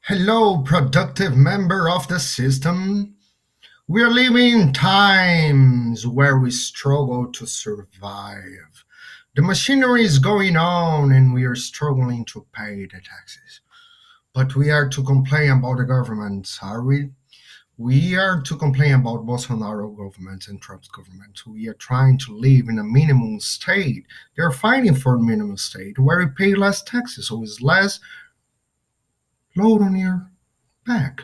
Hello, productive member of the system. We are living in times where we struggle to survive. The machinery is going on and we are struggling to pay the taxes. But we are to complain about the government, are we? We are to complain about Bolsonaro government and Trump's government. We are trying to live in a minimum state. They're fighting for a minimum state where we pay less taxes, so it's less load on your back.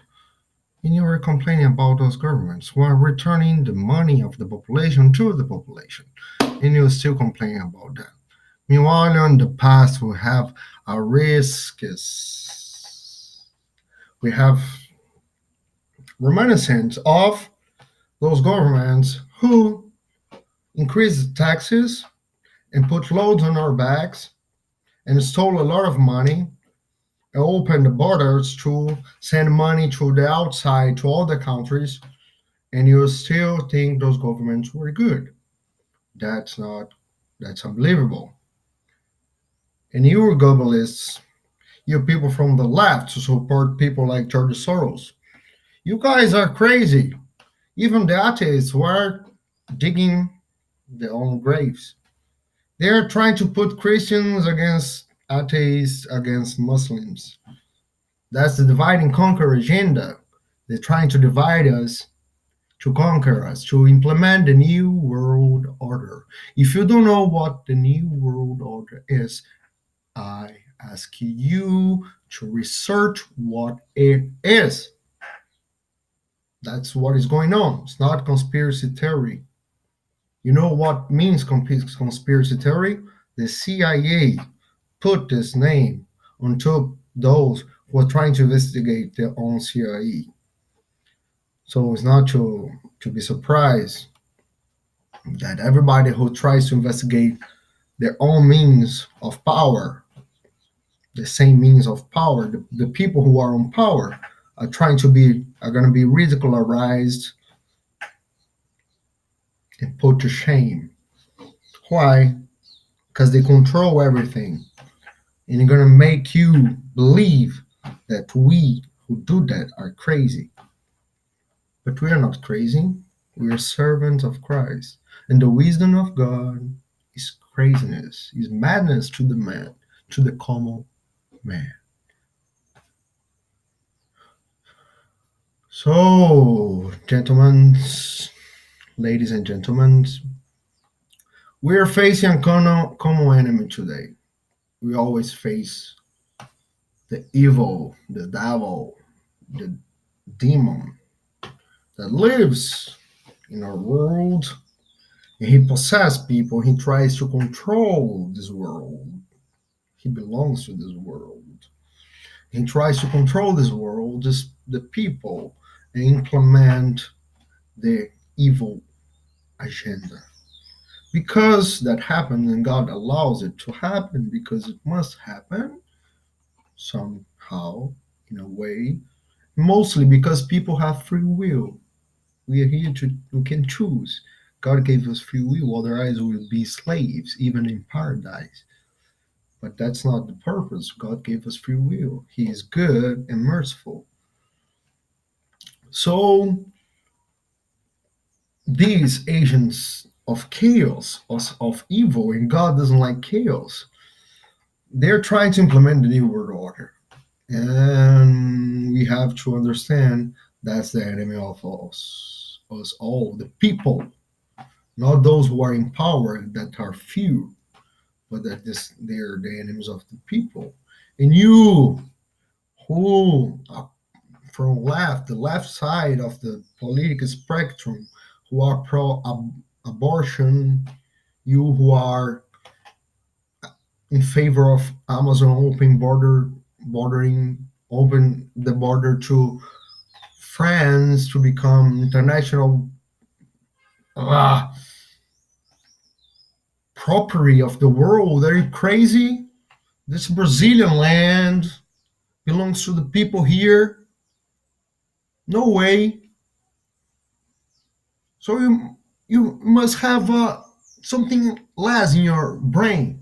And you are complaining about those governments while returning the money of the population to the population. And you're still complaining about that. Meanwhile, in the past, we have a risk is we have reminiscence of those governments who increased taxes and put loads on our backs and stole a lot of money, opened the borders to send money to the outside to all the countries, and you still think those governments were good. That's not, that's unbelievable. And you globalists, you people from the left to support people like George Soros, you guys are crazy. Even the atheists were digging their own graves. They're trying to put Christians against atheists, against Muslims. That's the divide and conquer agenda. They're trying to divide us to conquer us, to implement the New World Order. If you don't know what the New World Order is, I ask you to research what it is. That's what is going on. It's not conspiracy theory. You know what means conspiracy theory? The CIA put this name on top those who are trying to investigate their own CIA. So it's not to be surprised that everybody who tries to investigate their own means of power, the same means of power, the people who are on power are going to be ridicularized and put to shame. Why? Because they control everything, and they're going to make you believe that we who do that are crazy. But we are not crazy. We are servants of Christ, and the wisdom of God is craziness, is madness to the man, to the common man. So, gentlemen, ladies and gentlemen, we are facing a common enemy today. We always face the evil, the devil, the demon that lives in our world. And he possesses people. He tries to control this world. He belongs to this world. He tries to control this world, the people, and implement the evil agenda. Because that happened and God allows it to happen because it must happen somehow, in a way, mostly because people have free will. We can choose. God gave us free will, otherwise we would be slaves, even in paradise. But that's not the purpose. God gave us free will. He is good and merciful. So these agents of chaos, of evil, and God doesn't like chaos, they're trying to implement the New World Order. And we have to understand that's the enemy of us all, the people, not those who are in power that are few, but that they're the enemies of the people. And you who are from the left side of the political spectrum, who are pro abortion, you who are in favor of Amazon open the border to France to become international uh, property of the world. Are you crazy? This Brazilian land belongs to the people here. No way. So you must have something less in your brain.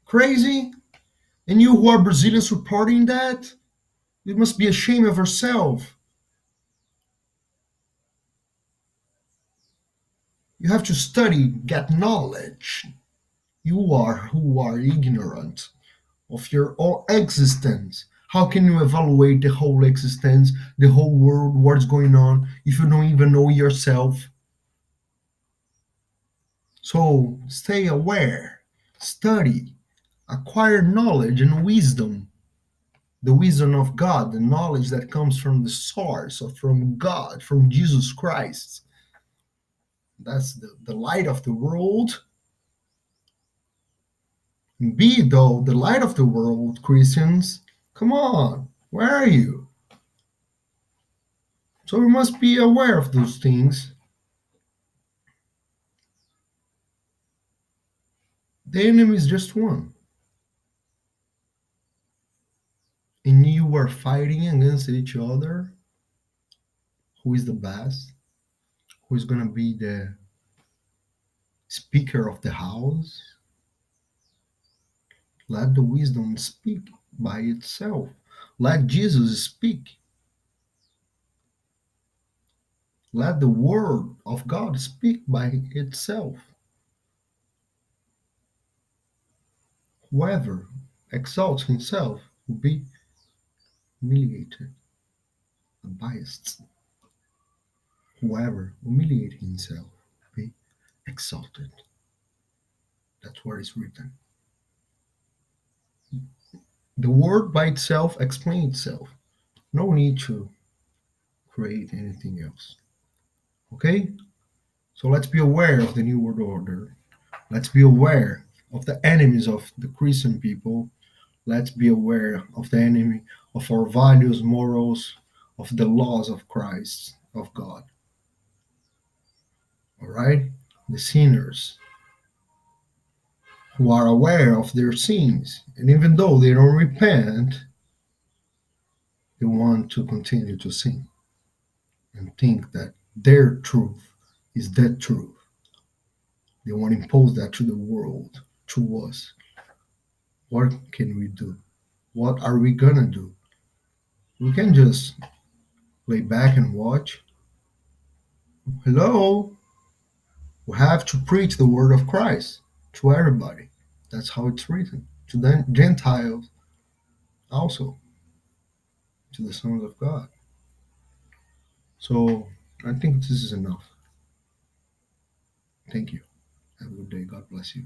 Crazy? And you who are Brazilian supporting that? We must be ashamed of ourselves. You have to study, get knowledge. You are who are ignorant of your own existence. How can you evaluate the whole existence, the whole world, what's going on, if you don't even know yourself? So stay aware, study, acquire knowledge and wisdom. The wisdom of God, the knowledge that comes from the source or from God, from Jesus Christ. That's the light of the world. Be though the light of the world, Christians. Come on, where are you? So we must be aware of those things. The enemy is just one. And you are fighting against each other. Who is the best? Who is going to be the speaker of the house? Let the wisdom speak by itself. Let Jesus speak. Let the word of God speak by itself. Whoever exalts himself will be humiliated and biased. Whoever humiliates himself will be exalted. That's what is written. The word by itself explains itself. No need to create anything else. Okay? So let's be aware of the New World Order. Let's be aware of the enemies of the Christian people. Let's be aware of the enemy of our values, morals, of the laws of Christ, of God. All right? The sinners who are aware of their sins, and even though they don't repent, they want to continue to sin and think that their truth is the truth. They want to impose that to the world, to us. What can we do? What are we gonna do? We can just lay back and watch. Hello? We have to preach the word of Christ to everybody. That's how it's written. To the Gentiles also, to the sons of God. So I think this is enough. Thank you. Have a good day. God bless you.